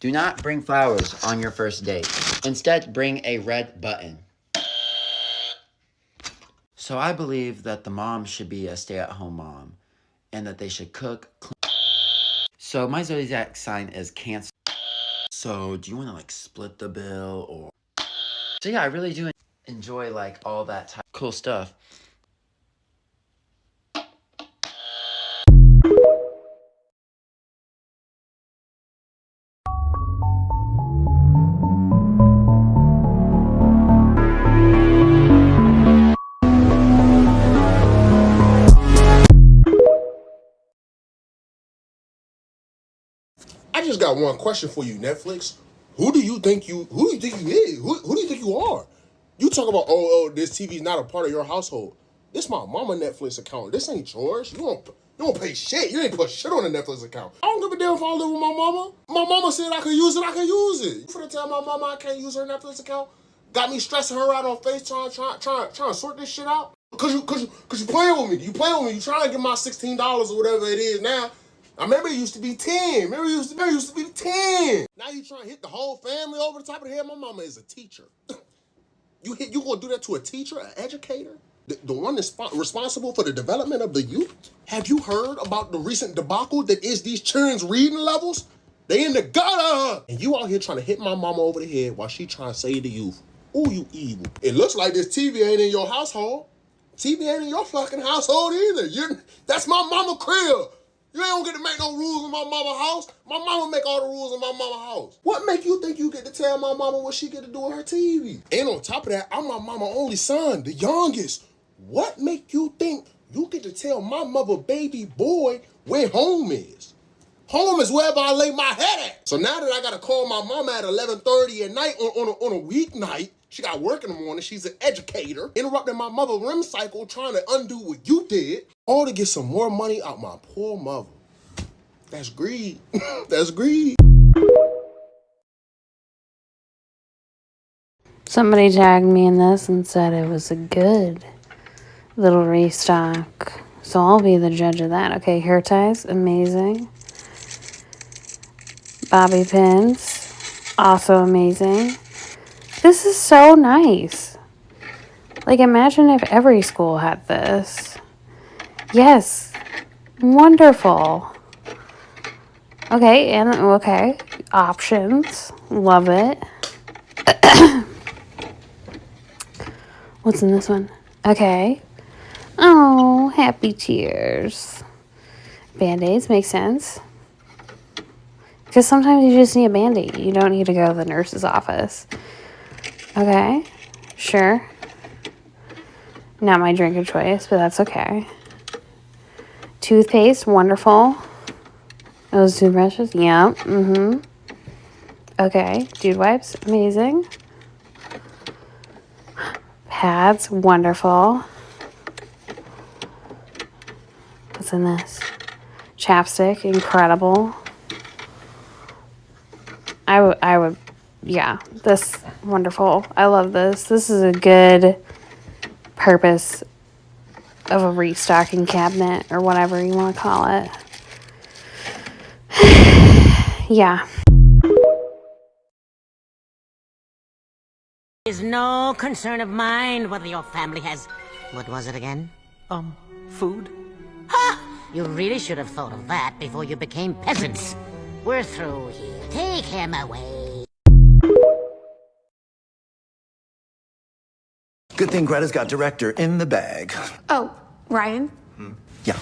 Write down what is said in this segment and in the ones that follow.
Do not bring flowers on your first date. Instead, bring a red button. So I believe that the mom should be a stay-at-home mom and that they should cook, clean. So my zodiac sign is Cancer. So do you want to like split the bill or... So yeah, I really do enjoy like all that type of cool stuff. I just got one question for you, Netflix. Who do you think you is? Who do you think you are? You talk about this TV's not a part of your household. This my mama Netflix account. This ain't yours. You don't pay shit. You ain't put shit on the Netflix account. I don't give a damn if I live with my mama. My mama said I could use it, I could use it. You finna tell my mama I can't use her Netflix account? Got me stressing her out on FaceTime trying to sort this shit out? Cause you playing with me. You playing with me. You trying to get my $16 or whatever it is now. I remember it used to be 10. Remember it used to be 10. Now you trying to hit the whole family over the top of the head. My mama is a teacher. You gonna do that to a teacher, an educator? The one that's responsible for the development of the youth? Have you heard about the recent debacle that is these children's reading levels? They in the gutter. And you out here trying to hit my mama over the head while she trying to save the youth. Ooh, you evil. It looks like this TV ain't in your household. TV ain't in your fucking household either. That's my mama crib. You ain't gonna get to make no rules in my mama house. My mama make all the rules in my mama house. What make you think you get to tell my mama what she get to do with her TV? And on top of that, I'm my mama only son, the youngest. What make you think you get to tell my mother baby boy where home is? Home is wherever I lay my head at. So now that I gotta call my mama at 11:30 at night on a weeknight, she got work in the morning, she's an educator, interrupting my mother's REM cycle, trying to undo what you did, all to get some more money out my poor mother. That's greed. That's greed. Somebody tagged me in this and said it was a good little restock. So I'll be the judge of that. Okay, hair ties, amazing. Bobby pins, also amazing. This is so nice. Like, imagine if every school had this. Yes, wonderful. Okay, options, love it. What's in this one? Okay. Oh, happy tears. Band-Aids make sense. Because sometimes you just need a Band-Aid. You don't need to go to the nurse's office. Okay, sure. Not my drink of choice, but that's okay. Toothpaste, wonderful. Those toothbrushes, yeah, Okay, dude wipes, amazing. Pads, wonderful. What's in this? Chapstick, incredible. I would, yeah, this, wonderful. I love this. This is a good purpose of a restocking cabinet or whatever you want to call it. Yeah. Is no concern of mine whether your family has... What was it again? Food? Ha! You really should have thought of that before you became peasants. We're through here. Take him away. Good thing Greta's got director in the bag. Oh, Ryan? Yeah.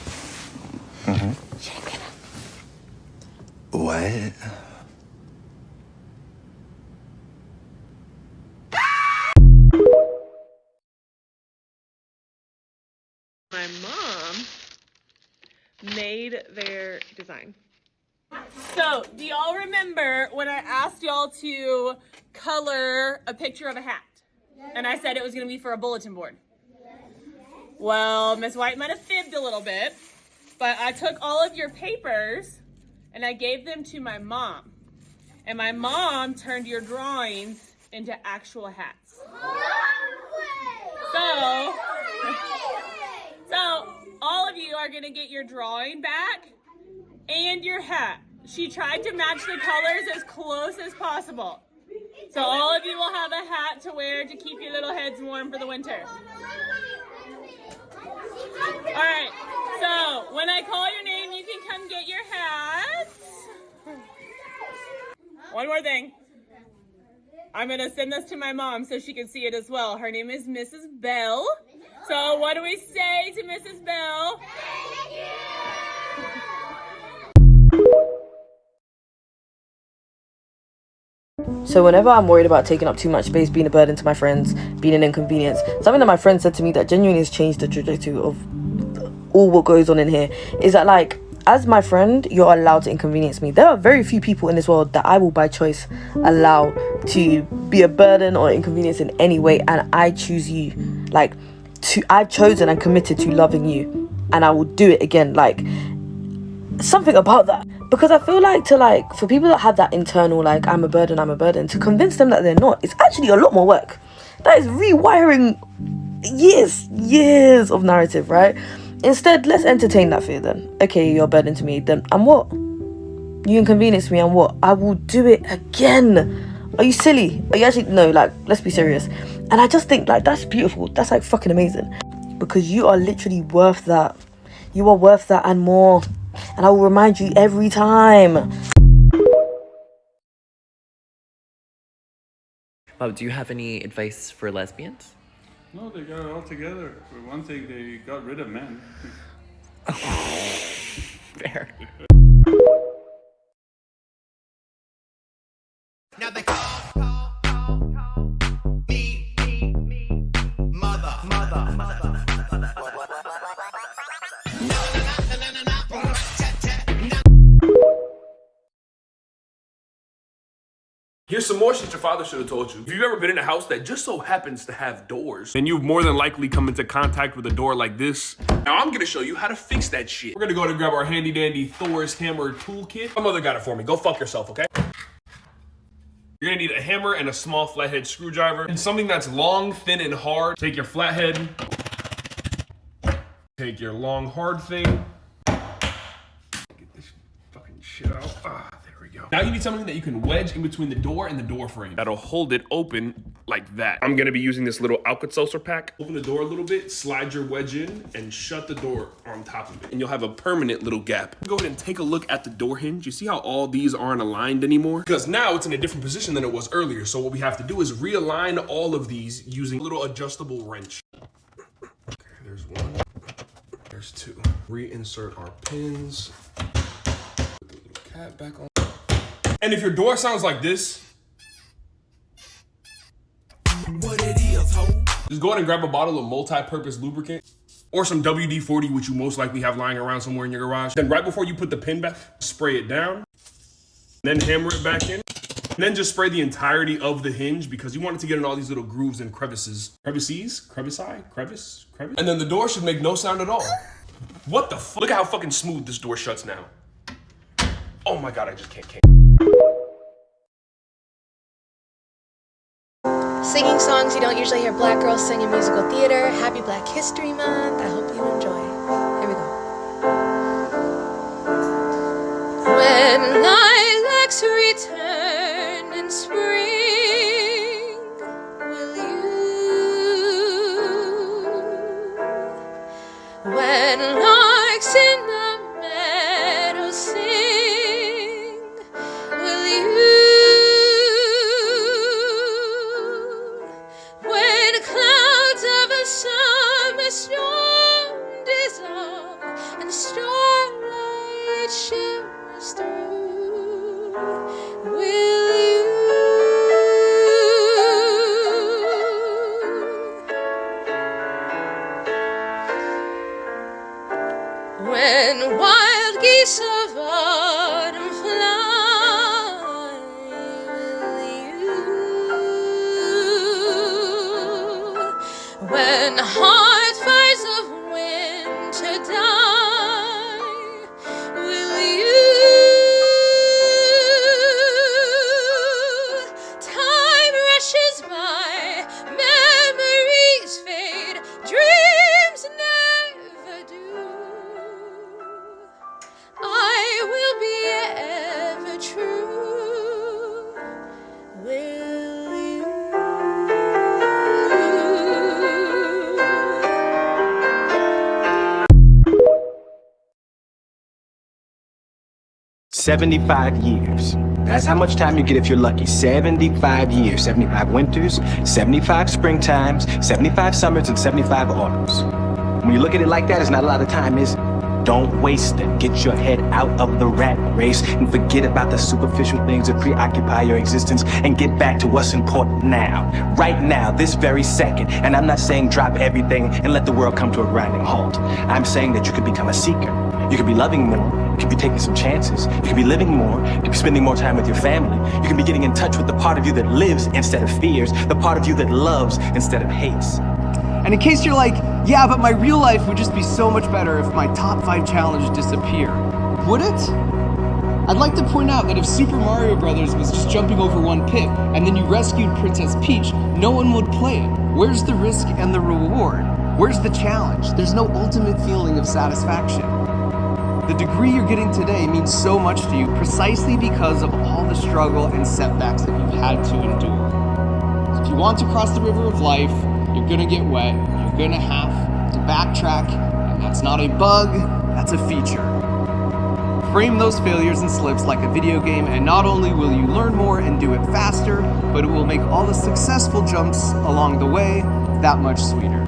What? My mom made their design. So, do y'all remember when I asked y'all to color a picture of a hat? And I said it was going to be for a bulletin board. Well, Miss White might have fibbed a little bit, but I took all of your papers and I gave them to my mom. And my mom turned your drawings into actual hats. So all of you are going to get your drawing back and your hat. She tried to match the colors as close as possible. So all of you will have a hat to wear to keep your little heads warm for the winter. All right, so when I call your name, you can come get your hats. One more thing. I'm gonna send this to my mom so she can see it as well. Her name is Mrs. Bell. So what do we say to Mrs. Bell? Thank you! So whenever I'm worried about taking up too much space, being a burden to my friends, being an inconvenience, something that my friend said to me that genuinely has changed the trajectory of all what goes on in here is that, like, as my friend, you're allowed to inconvenience me. There are very few people in this world that I will by choice allow to be a burden or inconvenience in any way, and I choose you. Like, I've chosen and committed to loving you, and I will do it again. Like, something about that, because I feel like for people that have that internal, like, I'm a burden, to convince them that they're not, it's actually a lot more work. That is rewiring years of narrative, right? Instead, let's entertain that fear then. Okay, you're a burden to me, then and what? You inconvenience me and what? I will do it again. Are you silly? Are you actually, no, like, let's be serious. And I just think, like, that's beautiful. That's, like, fucking amazing, because you are literally worth that. You are worth that and more. And I will remind you every time. Bob, do you have any advice for lesbians? No, they got it all together. For one thing, they got rid of men. Fair. Now they call me mother. Here's some more shit your father should have told you. If you've ever been in a house that just so happens to have doors, then you've more than likely come into contact with a door like this. Now I'm gonna show you how to fix that shit. We're gonna go and grab our handy dandy Thor's hammer toolkit. My mother got it for me. Go fuck yourself, okay? You're gonna need a hammer and a small flathead screwdriver and something that's long, thin, and hard. Take your flathead. Take your long, hard thing. Get this fucking shit out. There we go. Now you need something that you can wedge in between the door and the door frame. That'll hold it open like that. I'm gonna be using this little Alka-Seltzer pack. Open the door a little bit, slide your wedge in, and shut the door on top of it. And you'll have a permanent little gap. Go ahead and take a look at the door hinge. You see how all these aren't aligned anymore? Because now it's in a different position than it was earlier. So what we have to do is realign all of these using a little adjustable wrench. Okay, there's one. There's two. Reinsert our pins. Put the little cap back on. And if your door sounds like this, what it is, ho? Just go ahead and grab a bottle of multi-purpose lubricant or some WD-40, which you most likely have lying around somewhere in your garage. Then right before you put the pin back, spray it down, then hammer it back in. And then just spray the entirety of the hinge because you want it to get in all these little grooves and crevices. Crevice? And then the door should make no sound at all. What the fuck? Look at how fucking smooth this door shuts now. Oh my God, I just can't. Singing songs you don't usually hear black girls sing in musical theater. Happy Black History Month. I hope you enjoy. Here we go. When lilacs return in spring, will you? When larks in the meadow sing, will you? When clouds of a summer storm dissolve and starlight shimmers through, will you? When wild geese of autumn fly, will you? When heart fires of winter die, will you? Time rushes by, memories fade, dreams never do. I will be 75 years. That's how much time you get if you're lucky. 75 years, 75 winters, 75 springtimes, 75 summers, and 75 autumns. When you look at it like that, it's not a lot of time, is it? Don't waste it. Get your head out of the rat race and forget about the superficial things that preoccupy your existence and get back to what's important now. Right now, this very second. And I'm not saying drop everything and let the world come to a grinding halt. I'm saying that you could become a seeker. You could be loving more. You could be taking some chances. You could be living more. You could be spending more time with your family. You can be getting in touch with the part of you that lives instead of fears, the part of you that loves instead of hates. And in case you're like, yeah, but my real life would just be so much better if my top 5 challenges disappear. Would it? I'd like to point out that if Super Mario Brothers was just jumping over one pit and then you rescued Princess Peach, no one would play it. Where's the risk and the reward? Where's the challenge? There's no ultimate feeling of satisfaction. The degree you're getting today means so much to you precisely because of all the struggle and setbacks that you've had to endure. So if you want to cross the river of life, you're gonna get wet, you're gonna have to backtrack, and that's not a bug, that's a feature. Frame those failures and slips like a video game, and not only will you learn more and do it faster, but it will make all the successful jumps along the way that much sweeter.